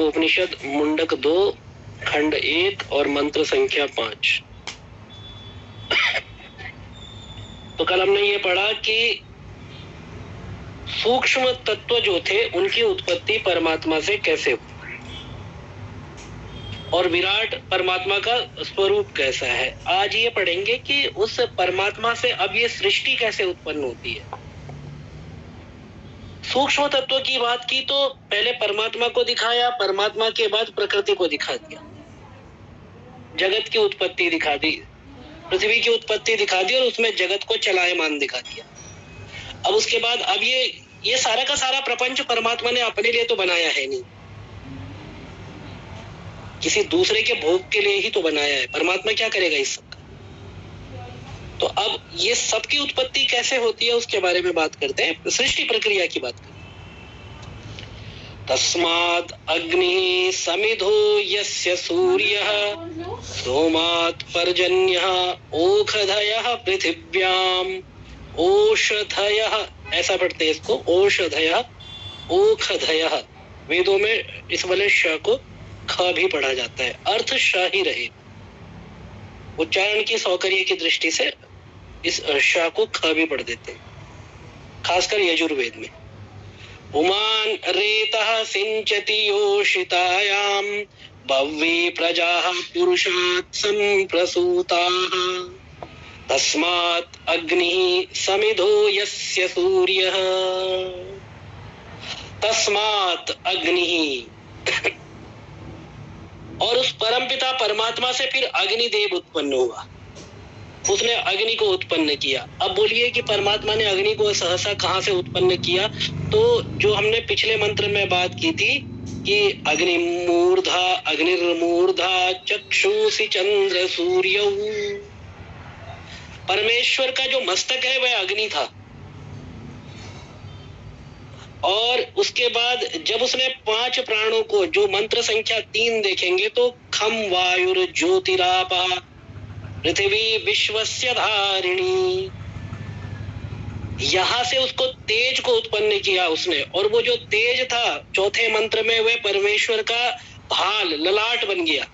उपनिषद मुंडक 2 खंड 1 और मंत्र संख्या 5। तो कल हमने ये पढ़ा कि सूक्ष्म तत्व जो थे उनकी उत्पत्ति परमात्मा से कैसे हुई और विराट परमात्मा का स्वरूप कैसा है। आज ये पढ़ेंगे कि उस परमात्मा से अब ये सृष्टि कैसे उत्पन्न होती है। सूक्ष्म तत्व की बात की तो पहले परमात्मा को दिखाया, परमात्मा के बाद प्रकृति को दिखा दिया, जगत की उत्पत्ति दिखा दी, पृथ्वी की उत्पत्ति दिखा दी और उसमें जगत को चलायमान दिखा दिया। अब उसके बाद अब ये सारा का सारा प्रपंच परमात्मा ने अपने लिए तो बनाया है नहीं, किसी दूसरे के भोग के लिए ही तो बनाया है। परमात्मा क्या करेगा इस सब का। तो अब ये सब की उत्पत्ति कैसे होती है उसके बारे में बात करते हैं, सृष्टि प्रक्रिया की बात करते हैं। तस्मात् अग्नि समिधो यस्य सूर्यः सोमात् पर्जन्यः ओषधयः पृथिव्याम् ओषधयः, ऐसा पढ़ते हैं इसको, ओषधयः ओषधयः। वेदों में इस वाले श को ख भी पढ़ा जाता है, अर्थ श ही रहे, उच्चारण की सौकर्य की दृष्टि से इस श को ख भी पढ़ देते हैं, खासकर यजुर्वेद में। उमान रेतः सिंचति योषितायां भव्ये प्रजाः पुरुषात् संप्रसूताः तस्मात् अग्निः समिधो यस्य सूर्यः। तस्मात् अग्निः और उस परमपिता परमात्मा से फिर अग्निदेव उत्पन्न हुआ, उसने अग्नि को उत्पन्न किया। अब बोलिए कि परमात्मा ने अग्नि को सहसा कहां से उत्पन्न किया। तो जो हमने पिछले मंत्र में बात की थी कि अग्निमूर्धा अग्निर्मूर्धा चक्षुषि चंद्र सूर्य, परमेश्वर का जो मस्तक है वह अग्नि था। और उसके बाद जब उसने 5 प्राणों को, जो मंत्र संख्या 3 देखेंगे तो खम वायुर ज्योतिरापा पृथ्वी विश्वस्य धारिणी, यहां से उसको तेज को उत्पन्न किया उसने। और वो जो तेज था चौथे मंत्र में वह परमेश्वर का भाल ललाट बन गया।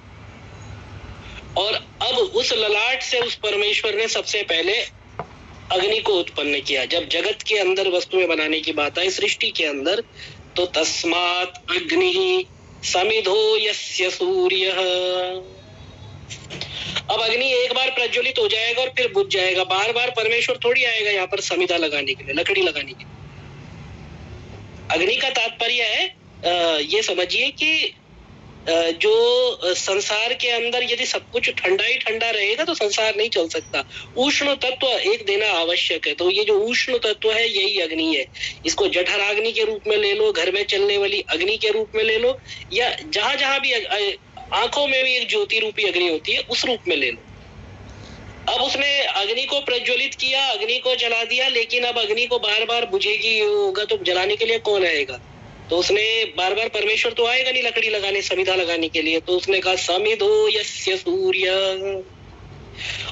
और अब उस ललाट से उस परमेश्वर ने सबसे पहले अग्नि को उत्पन्न किया। जब जगत के अंदर वस्तुएं बनाने की बात आई सृष्टि के अंदर, तो तस्मात् अग्नि समिधो यस्य सूर्यः। अब अग्नि एक बार प्रज्वलित हो जाएगा और फिर बुझ जाएगा, बार बार परमेश्वर थोड़ी आएगा यहाँ पर समिधा लगाने के लिए, लकड़ी लगाने के लिए। अग्नि का तात्पर्य है ये समझिए कि जो संसार के अंदर यदि सब कुछ ठंडा ही ठंडा रहेगा तो संसार नहीं चल सकता। उष्ण तत्व एक देना आवश्यक है। तो ये जो उष्ण तत्व है यही अग्नि है। इसको जठराग्नि के रूप में ले लो, घर में चलने वाली अग्नि के रूप में ले लो, या जहां जहां भी आंखों में भी एक ज्योति रूपी अग्नि होती है उस रूप में ले लो। अब उसने अग्नि को प्रज्वलित किया, अग्नि को जला दिया, लेकिन अब अग्नि को बार बार बुझेगी होगा तो जलाने के लिए कौन आएगा। तो उसने बार बार, परमेश्वर तो आएगा नहीं लकड़ी लगाने, समिधा लगाने के लिए। तो उसने कहा समिधो यस्य सूर्य,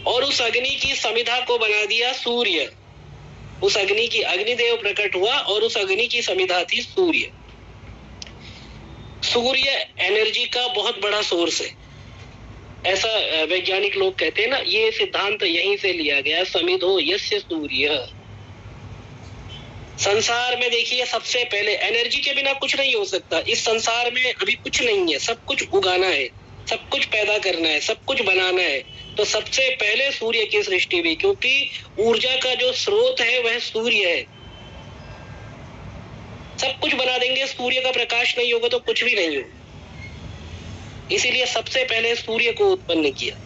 और उस अग्नि की समिधा को बना दिया सूर्य। उस अग्नि की, अग्निदेव प्रकट हुआ और उस अग्नि की समिधा थी सूर्य। सूर्य एनर्जी का बहुत बड़ा सोर्स है, ऐसा वैज्ञानिक लोग कहते हैं ना। ये सिद्धांत यहीं से लिया गया, समिधो यस्य सूर्य। संसार में देखिए सबसे पहले एनर्जी के बिना कुछ नहीं हो सकता। इस संसार में अभी कुछ नहीं है, सब कुछ उगाना है, सब कुछ पैदा करना है, सब कुछ बनाना है। तो सबसे पहले सूर्य की सृष्टि हुई, क्योंकि ऊर्जा का जो स्रोत है वह सूर्य है। सब कुछ बना देंगे, सूर्य का प्रकाश नहीं होगा तो कुछ भी नहीं होगा। इसीलिए सबसे पहले सूर्य को उत्पन्न किया।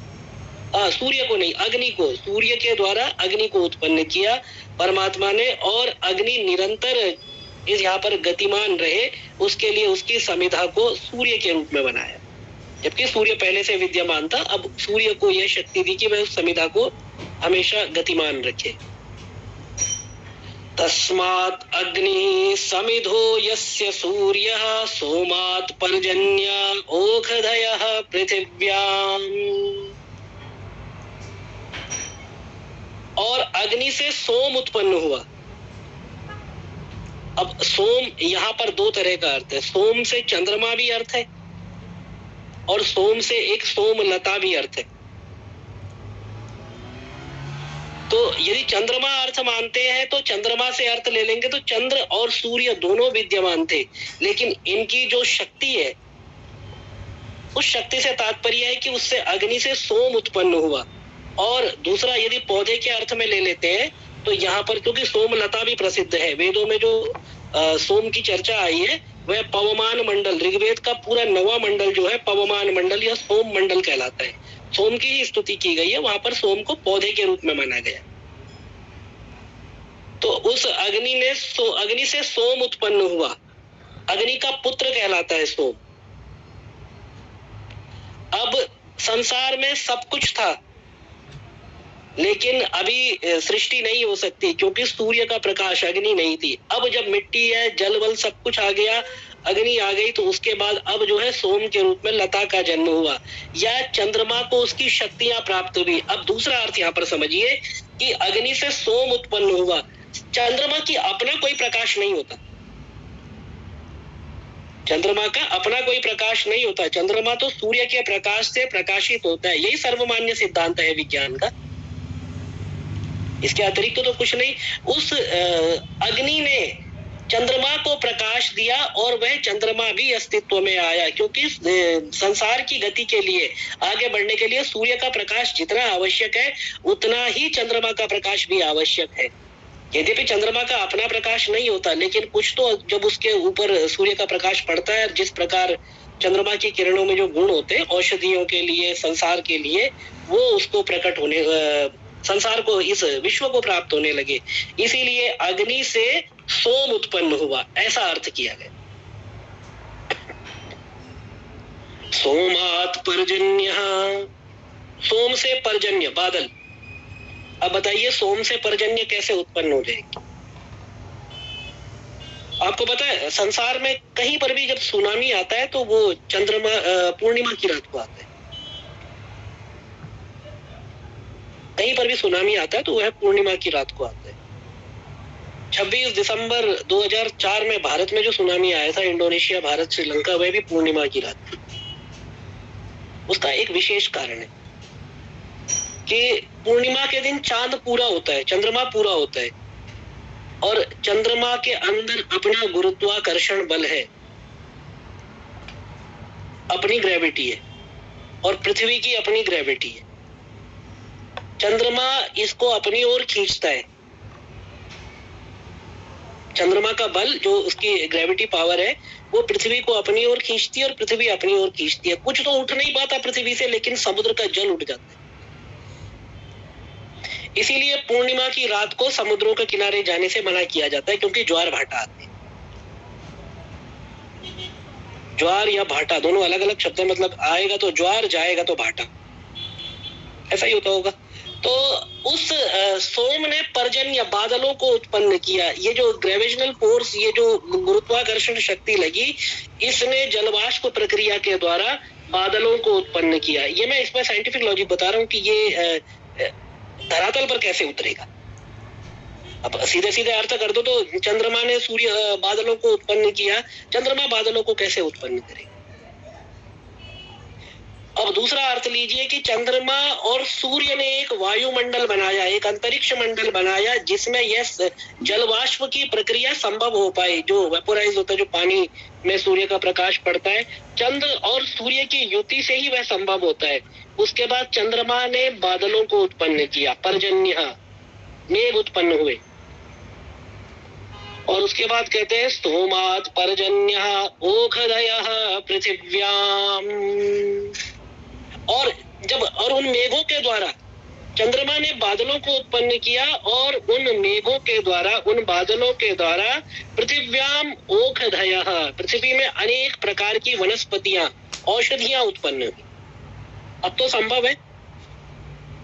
सूर्य को नहीं, अग्नि को, सूर्य के द्वारा अग्नि को उत्पन्न किया परमात्मा ने। और अग्नि निरंतर इस यहाँ पर गतिमान रहे उसके लिए उसकी समिधा को सूर्य के रूप में बनाया। जबकि सूर्य पहले से विद्यमान था, अब सूर्य को यह शक्ति दी कि वह उस समिधा को हमेशा गतिमान रखे। तस्मात् अग्नि समिधो यस्य सूर्यः सोमात् पर्जन्य ओषधयः पृथिव्याम्। और अग्नि से सोम उत्पन्न हुआ। अब सोम यहाँ पर 2 तरह का अर्थ है। सोम से चंद्रमा भी अर्थ है और सोम से एक सोमलता भी अर्थ है। तो यदि चंद्रमा अर्थ मानते हैं तो चंद्रमा से अर्थ ले लेंगे तो चंद्र और सूर्य दोनों विद्यमान थे, लेकिन इनकी जो शक्ति है उस शक्ति से तात्पर्य है कि उससे अग्नि से सोम उत्पन्न हुआ। और दूसरा यदि पौधे के अर्थ में ले लेते हैं तो यहाँ पर क्योंकि सोमलता भी प्रसिद्ध है, वेदों में जो सोम की चर्चा आई है वह पवमान मंडल, ऋग्वेद का पूरा 9वां मंडल जो है पवमान मंडल या सोम मंडल कहलाता है। सोम की ही स्तुति की गई है, वहां पर सोम को पौधे के रूप में माना गया। तो उस अग्नि से सोम उत्पन्न हुआ, अग्नि का पुत्र कहलाता है सोम। अब संसार में सब कुछ था, लेकिन अभी सृष्टि नहीं हो सकती क्योंकि सूर्य का प्रकाश, अग्नि नहीं थी। अब जब मिट्टी है, जल वल सब कुछ आ गया, अग्नि आ गई, तो उसके बाद अब जो है सोम के रूप में लता का जन्म हुआ, या चंद्रमा को उसकी शक्तियां प्राप्त हुई। अब दूसरा अर्थ यहाँ पर समझिए कि अग्नि से सोम उत्पन्न हुआ। चंद्रमा की अपना कोई प्रकाश नहीं होता, चंद्रमा का अपना कोई प्रकाश नहीं होता, चंद्रमा तो सूर्य के प्रकाश से प्रकाशित होता है। यही सर्वमान्य सिद्धांत है विज्ञान का, इसके अतिरिक्त तो कुछ नहीं। उस अग्नि ने चंद्रमा को प्रकाश दिया और वह चंद्रमा भी अस्तित्व में आया, क्योंकि संसार की गति के लिए, आगे बढ़ने के लिए सूर्य का प्रकाश जितना आवश्यक है उतना ही चंद्रमा का प्रकाश भी आवश्यक है। यद्यपि चंद्रमा का अपना प्रकाश नहीं होता, लेकिन कुछ तो जब उसके ऊपर सूर्य का प्रकाश पड़ता है, जिस प्रकार चंद्रमा की किरणों में जो गुण होते हैं औषधियों के लिए, संसार के लिए, वो उसको प्रकट होने, संसार को, इस विश्व को प्राप्त होने लगे। इसीलिए अग्नि से सोम उत्पन्न हुआ, ऐसा अर्थ किया गया। सोमात पर्जन्य, सोम से पर्जन्य, बादल। अब बताइए सोम से पर्जन्य कैसे उत्पन्न हो जाएगी? आपको पता है संसार में कहीं पर भी जब सुनामी आता है तो वो चंद्रमा पूर्णिमा की रात को आता है। कहीं पर भी सुनामी आता है तो वह पूर्णिमा की रात को आता है। 26 दिसंबर 2004 में भारत में जो सुनामी आया था, इंडोनेशिया, भारत, श्रीलंका, वह भी पूर्णिमा की रात थी। उसका एक विशेष कारण है कि पूर्णिमा के दिन चांद पूरा होता है, चंद्रमा पूरा होता है, और चंद्रमा के अंदर अपना गुरुत्वाकर्षण बल है, अपनी ग्रेविटी है, और पृथ्वी की अपनी ग्रेविटी है। चंद्रमा इसको अपनी ओर खींचता है। चंद्रमा का बल, जो उसकी ग्रेविटी पावर है, वो पृथ्वी को अपनी ओर खींचती है और पृथ्वी अपनी ओर खींचती है। कुछ तो उठ नहीं पाता पृथ्वी से, लेकिन समुद्र का जल उठ जाता है। इसीलिए पूर्णिमा की रात को समुद्रों के किनारे जाने से मना किया जाता है, क्योंकि ज्वार भाटा आते हैं। ज्वार या भाटा दोनों अलग अलग शब्द है, मतलब आएगा तो ज्वार, जाएगा तो भाटा, ऐसा ही होता होगा। तो उस सोम ने पर्जन्य, बादलों को उत्पन्न किया। ये जो ग्रेविटेशनल फोर्स, ये जो गुरुत्वाकर्षण शक्ति लगी, इसने जलवाष्प प्रक्रिया के द्वारा बादलों को उत्पन्न किया। ये मैं इसमें साइंटिफिक लॉजिक बता रहा हूँ कि ये धरातल पर कैसे उतरेगा। अब सीधे सीधे अर्थ कर दो तो चंद्रमा ने सूर्य बादलों को उत्पन्न किया, चंद्रमा बादलों को कैसे उत्पन्न करेगा? अब दूसरा अर्थ लीजिए कि चंद्रमा और सूर्य ने एक वायुमंडल बनाया, एक अंतरिक्ष मंडल बनाया, जिसमें यह जलवाष्प की प्रक्रिया संभव हो पाए, जो वेपोराइज होता है, जो पानी में सूर्य का प्रकाश पड़ता है, चंद्र और सूर्य की युति से ही वह संभव होता है। उसके बाद चंद्रमा ने बादलों को उत्पन्न किया, पर्जन्य, मेघ उत्पन्न हुए, और उसके बाद कहते हैं स्तोमात् पर्जन्यः ओखधयः पृथिव्याम। और उन मेघों के द्वारा चंद्रमा ने बादलों को उत्पन्न किया, और उन मेघों के द्वारा, उन बादलों के द्वारा पृथिव्याम ओखधयः, पृथ्वी में अनेक प्रकार की वनस्पतियां, औषधियां उत्पन्न हुई। अब तो संभव है,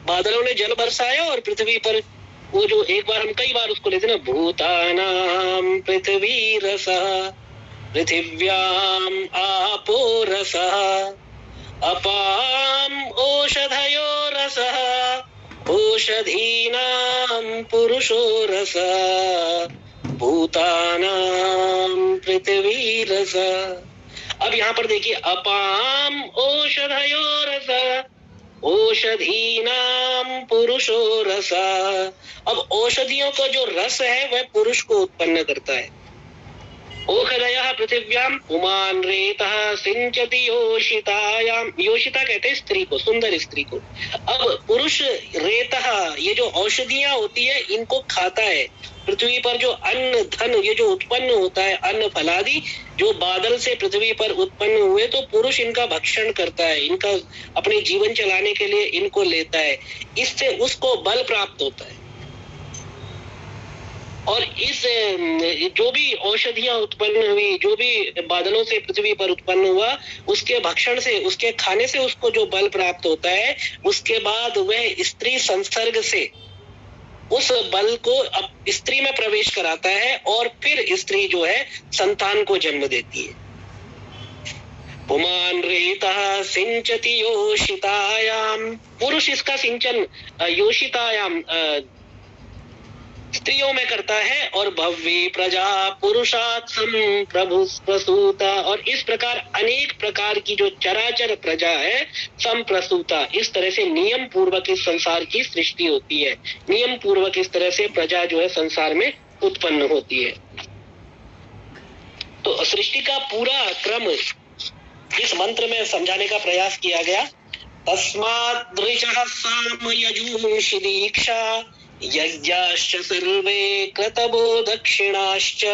बादलों ने जल बरसाया और पृथ्वी पर वो जो एक बार हम कई बार उसको लेते ना, भूतानां पृथ्वी रसः पृथिव्याम आपो रसः अपाम ओषधयो रसः ओषधीनां पुरुषो रसः भूतानां पृथ्वी रसः। अब अब यहाँ पर देखिए, अपाम औषधयो रस औषधीनाम पुरुषो रसा। अब औषधियों का जो रस है वह पुरुष को उत्पन्न करता है। ओखदयः पृथिव्याम पुमान रेतः सिंचति योषितायाम। योषिता कहते हैं स्त्री को, सुंदर स्त्री को। अब पुरुष रेतः, ये जो औषधियां होती है इनको खाता है। पृथ्वी पर जो अन्न धन ये जो उत्पन्न होता है, अन्न फलादि जो बादल से पृथ्वी पर उत्पन्न हुए, तो पुरुष इनका भक्षण करता है, इनका अपने जीवन चलाने के लिए इनको लेता है। इससे उसको बल प्राप्त होता है। और इस जो भी औषधियां उत्पन्न हुई, जो भी बादलों से पृथ्वी पर उत्पन्न हुआ, उसके भक्षण से, उसके खाने से उसको जो बल प्राप्त होता है, उसके बाद वह स्त्री संसर्ग से उस बल को अब स्त्री में प्रवेश कराता है और फिर स्त्री जो है संतान को जन्म देती है। पुमान रेतः सिंचति योषितायाम। पुरुष इसका सिंचन योषितायाम स्त्रियों में करता है। और भव्य प्रजा पुरुषात् संप्रभु प्रसूता। और इस प्रकार अनेक प्रकार की जो चराचर प्रजा है संप्रसूता, इस तरह से नियम पूर्वक इस संसार की सृष्टि होती है। नियम पूर्वक इस तरह से प्रजा जो है संसार में उत्पन्न होती है। तो सृष्टि का पूरा क्रम इस मंत्र में समझाने का प्रयास किया गया। तस्मात् ऋचः साम यजुंषि दीक्षा यज्ञाश्च सर्वे क्रतवो दक्षिणाश्च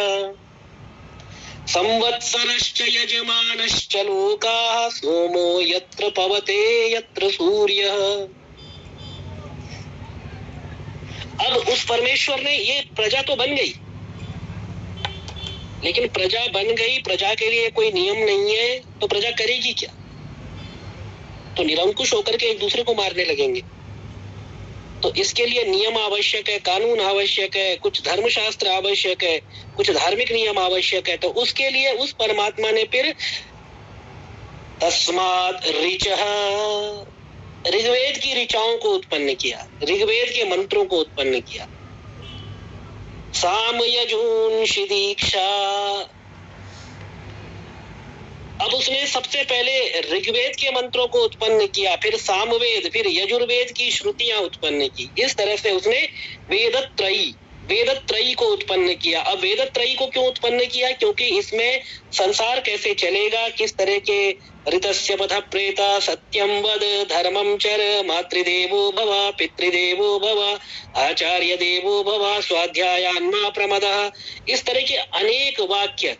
संवत्सरश्च यजमानश्च लोकाः सोमो यत्र पवते यत्र सूर्यः। अब उस परमेश्वर ने, ये प्रजा तो बन गई, लेकिन प्रजा बन गई, प्रजा के लिए कोई नियम नहीं है, तो प्रजा करेगी क्या? तो निरंकुश होकर के एक दूसरे को मारने लगेंगे। तो इसके लिए नियम आवश्यक है, कानून आवश्यक है, कुछ धर्मशास्त्र आवश्यक है, कुछ धार्मिक नियम आवश्यक है। तो उसके लिए उस परमात्मा ने फिर तस्मात् ऋचः, ऋग्वेद की ऋचाओं को उत्पन्न किया, ऋग्वेद के मंत्रों को उत्पन्न किया। साम यजुंषि दीक्षा, अब उसने सबसे पहले ऋग्वेद के मंत्रों को उत्पन्न किया, फिर सामवेद, फिर यजुर्वेद की श्रुतियां उत्पन्न की। इस तरह से उसने वेदत्रयी को उत्पन्न किया। अब वेदत्रयी को क्यों उत्पन्न किया? क्योंकि इसमें संसार कैसे चलेगा, किस तरह के ऋतस्य पथ प्रेता सत्यम वद धर्मम चर मातृदेवो भव पितृदेवो भव आचार्य देवो भव स्वाध्यायान्मा प्रमदः, इस तरह के अनेक वाक्य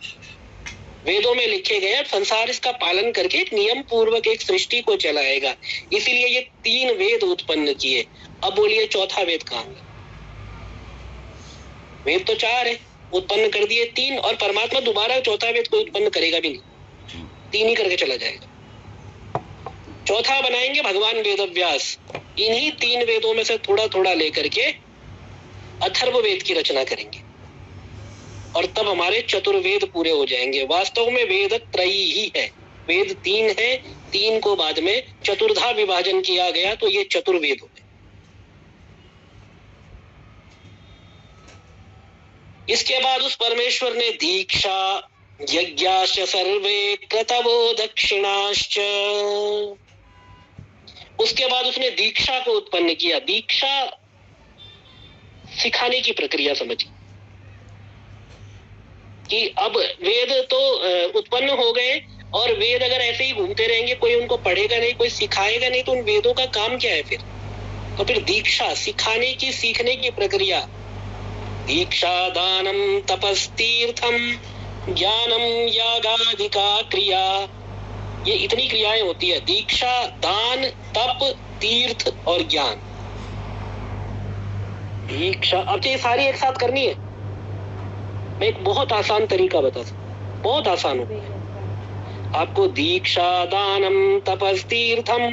वेदों में लिखे गए। संसार इसका पालन करके एक नियम पूर्वक एक सृष्टि को चलाएगा। इसीलिए ये 3 वेद उत्पन्न किए। अब बोलिए चौथा वेद कहाँ है? वेद तो 4 है, उत्पन्न कर दिए 3, और परमात्मा दोबारा चौथा वेद को उत्पन्न करेगा भी नहीं, 3 ही करके चला जाएगा। चौथा बनाएंगे भगवान वेदव्यास, इन्हीं 3 वेदों में से थोड़ा थोड़ा लेकर के अथर्व वेद की रचना करेंगे, और तब हमारे चतुर्वेद पूरे हो जाएंगे। वास्तव में वेद त्रयी ही है, वेद 3 है, 3 को बाद में चतुर्धा विभाजन किया गया, तो ये चतुर्वेद हो गए। इसके बाद उस परमेश्वर ने दीक्षा यज्ञाश्च सर्वे क्रतवो दक्षिणाश्च, उसके बाद उसने दीक्षा को उत्पन्न किया। दीक्षा सिखाने की प्रक्रिया समझिए कि अब वेद तो उत्पन्न हो गए, और वेद अगर ऐसे ही घूमते रहेंगे, कोई उनको पढ़ेगा नहीं, कोई सिखाएगा नहीं, तो उन वेदों का काम क्या है फिर? तो फिर दीक्षा, सिखाने की, सीखने की प्रक्रिया। दीक्षा दानम तपस्तीर्थम ज्ञानम यागाधिका क्रिया, ये इतनी क्रियाएं होती है। दीक्षा, दान, तप, तीर्थ और ज्ञान। दीक्षा, अब ये सारी एक साथ करनी है। मैं एक बहुत आसान तरीका बता सकता, बहुत आसान हो आपको। दीक्षा दानम तपस्तीर्थम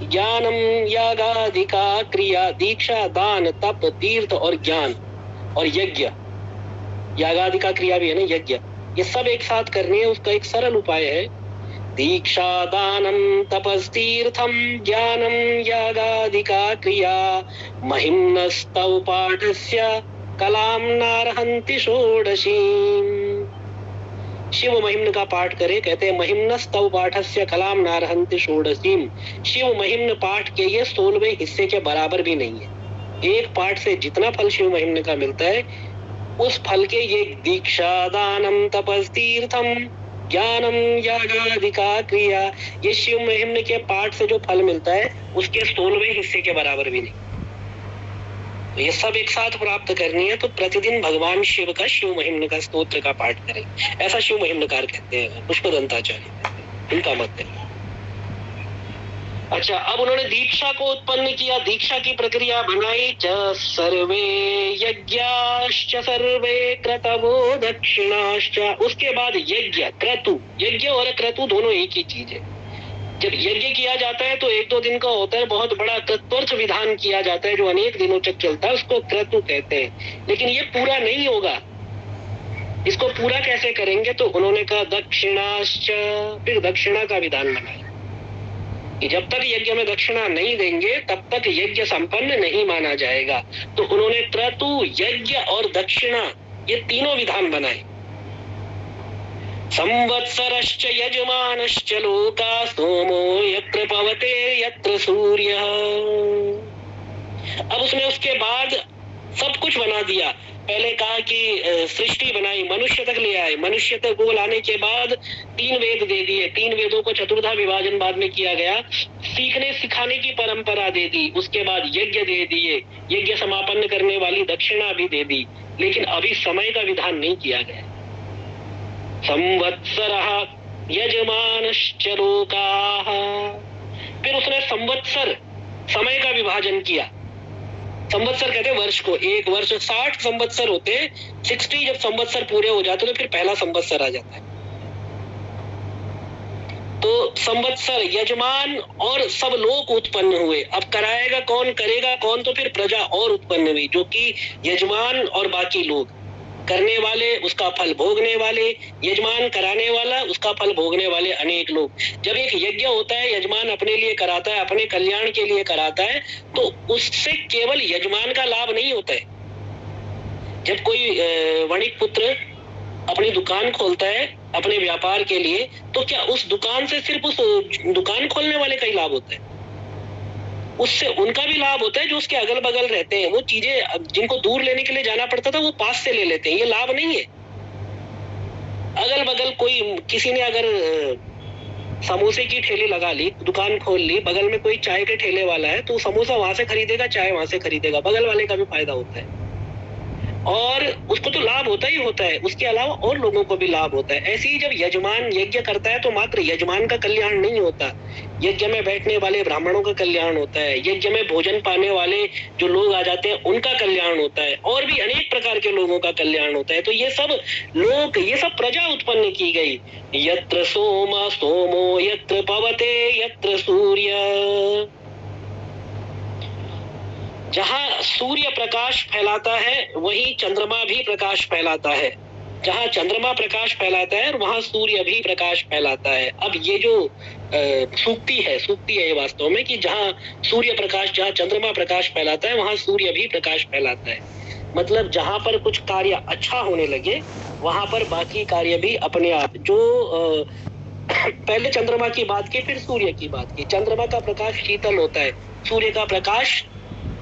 ज्ञानम यागाधिका क्रिया। दीक्षा, दान, तप, तीर्थ और ज्ञान और यज्ञ, यागाधिका क्रिया भी है ना, यज्ञ, ये सब एक साथ करनी है। उसका एक सरल उपाय है, दीक्षा दानम तपस्तीर्थम ज्ञानम यागाधिका क्रिया महिम्नस्तव पाठस्य कलाम नारहन्ति षोडशीम्। शिव महिम्न का पाठ करे। कहते हैं महिम्नस्तव पाठस्य कलाम नारहन्ति षोडशीम। शिव महिम्न पाठ के ये 16वें हिस्से के बराबर भी नहीं है। एक पाठ से जितना फल शिव महिम्न का मिलता है, उस फल के ये दीक्षा दानम तपस्तीर्थम ज्ञानम यागादिका क्रिया, ये शिव महिम्न के पाठ से जो फल मिलता है उसके 16वें हिस्से के बराबर भी नहीं। तो ये सब एक साथ प्राप्त करनी है तो प्रतिदिन भगवान शिव का शिव महिम्न का स्तोत्र का पाठ करें, ऐसा शिव महिम्नकार कहते हैं, पुष्पदंताचार्य, इनका मत है। अच्छा, अब उन्होंने दीक्षा को उत्पन्न किया, दीक्षा की प्रक्रिया बनाई। च सर्वे यज्ञाश्च सर्वे क्रतवो दक्षिणाश्च। उसके बाद यज्ञ, क्रतु, यज्ञ और क्रतु दोनों एक ही चीज है। जब यज्ञ किया जाता है तो 1-2 दिन का होता है, बहुत बड़ा क्रत्वर्थ विधान किया जाता है जो अनेक दिनों तक चलता है, उसको क्रतु कहते हैं। लेकिन ये पूरा नहीं होगा, इसको पूरा कैसे करेंगे? तो उन्होंने कहा दक्षिणाश्च, फिर दक्षिणा का विधान बनाया कि जब तक यज्ञ में दक्षिणा नहीं देंगे तब तक यज्ञ संपन्न नहीं माना जाएगा। तो उन्होंने क्रतु, यज्ञ और दक्षिणा ये तीनों विधान बनाए। संवत्सरश्च यजमानश्च लोका सोमो यत्र पवते यत्र सूर्यः। अब उसने उसके बाद सब कुछ बना दिया। पहले कहा कि सृष्टि बनाई, मनुष्य तक ले आए, मनुष्य तक को लाने के बाद 3 वेद दे दिए, 3 वेदों को चतुर्धा विभाजन बाद में किया गया, सीखने सिखाने की परंपरा दे दी। उसके बाद यज्ञ दे दिए, यज्ञ समापन करने वाली दक्षिणा भी दे दी, लेकिन अभी समय का विधान नहीं किया गया। संवत्सरः यजमानश्च लोकाः, फिर उसने संवत्सर, समय का विभाजन किया। संवत्सर कहते हैं वर्ष को, एक वर्ष 60 संवत्सर होते हैं, 60 जब संवत्सर पूरे हो जाते तो फिर पहला संवत्सर आ जाता है। तो संवत्सर, यजमान और सब लोग उत्पन्न हुए। अब कराएगा कौन, करेगा कौन? तो फिर प्रजा और उत्पन्न हुई, जो कि यजमान और बाकी लोग, करने वाले उसका फल भोगने वाले, यजमान कराने वाला उसका फल भोगने वाले अनेक लोग। जब एक यज्ञ होता है, यजमान अपने लिए कराता है, अपने कल्याण के लिए कराता है, तो उससे केवल यजमान का लाभ नहीं होता है। जब कोई वणिक पुत्र अपनी दुकान खोलता है अपने व्यापार के लिए, तो क्या उस दुकान से सिर्फ उस दुकान खोलने वाले का ही लाभ होता है? उससे उनका भी लाभ होता है जो उसके अगल बगल रहते हैं। वो चीजें जिनको दूर लेने के लिए जाना पड़ता था वो पास से ले लेते हैं, ये लाभ नहीं है। अगल बगल कोई, किसी ने अगर समोसे की ठेली लगा ली, दुकान खोल ली, बगल में कोई चाय के ठेले वाला है तो समोसा वहां से खरीदेगा, चाय वहां से खरीदेगा, बगल वाले का भी फायदा होता है और उसको तो लाभ होता ही होता है, उसके अलावा और लोगों को भी लाभ होता है। ऐसे ही जब यजमान यज्ञ करता है तो मात्र यजमान का कल्याण नहीं होता, यज्ञ में बैठने वाले ब्राह्मणों का कल्याण होता है, यज्ञ में भोजन पाने वाले जो लोग आ जाते हैं उनका कल्याण होता है, और भी अनेक प्रकार के लोगों का कल्याण होता है। तो ये सब लोग, ये सब प्रजा उत्पन्न की गई। यत्र सोम सोमो यत्र पवते यत्र सूर्य, जहां सूर्य प्रकाश फैलाता है वहीं चंद्रमा भी प्रकाश फैलाता है, जहां चंद्रमा प्रकाश फैलाता है वहां सूर्य भी प्रकाश फैलाता है। अब ये जो सूक्ति है वास्तव में कि जहां सूर्य प्रकाश, जहां चंद्रमा प्रकाश फैलाता है वहां सूर्य भी प्रकाश फैलाता है। मतलब जहां पर कुछ कार्य अच्छा होने लगे वहां पर बाकी कार्य भी अपने आप, जो पहले चंद्रमा की बात की फिर सूर्य की बात की। चंद्रमा का प्रकाश शीतल होता है, सूर्य का प्रकाश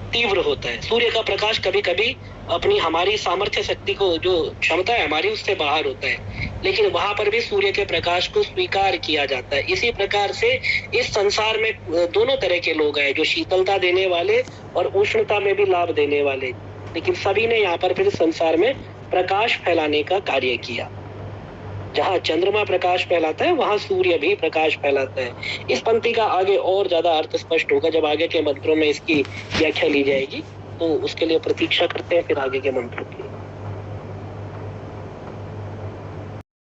तीव्र होता है। सूर्य का प्रकाश कभी कभी अपनी हमारी सामर्थ्य शक्ति को, जो क्षमता है हमारी, उससे बाहर होता है, लेकिन वहां पर भी सूर्य के प्रकाश को स्वीकार किया जाता है। इसी प्रकार से इस संसार में दोनों तरह के लोग हैं, जो शीतलता देने वाले और उष्णता में भी लाभ देने वाले, लेकिन सभी ने यहाँ पर फिर संसार में प्रकाश फैलाने का कार्य किया। जहाँ चंद्रमा प्रकाश फैलाता है वहां सूर्य भी प्रकाश फैलाता है। इस पंक्ति का आगे और ज्यादा अर्थ स्पष्ट होगा जब आगे के मंत्रों में इसकी व्याख्या ली जाएगी, तो उसके लिए प्रतीक्षा करते हैं फिर आगे के मंत्रों की।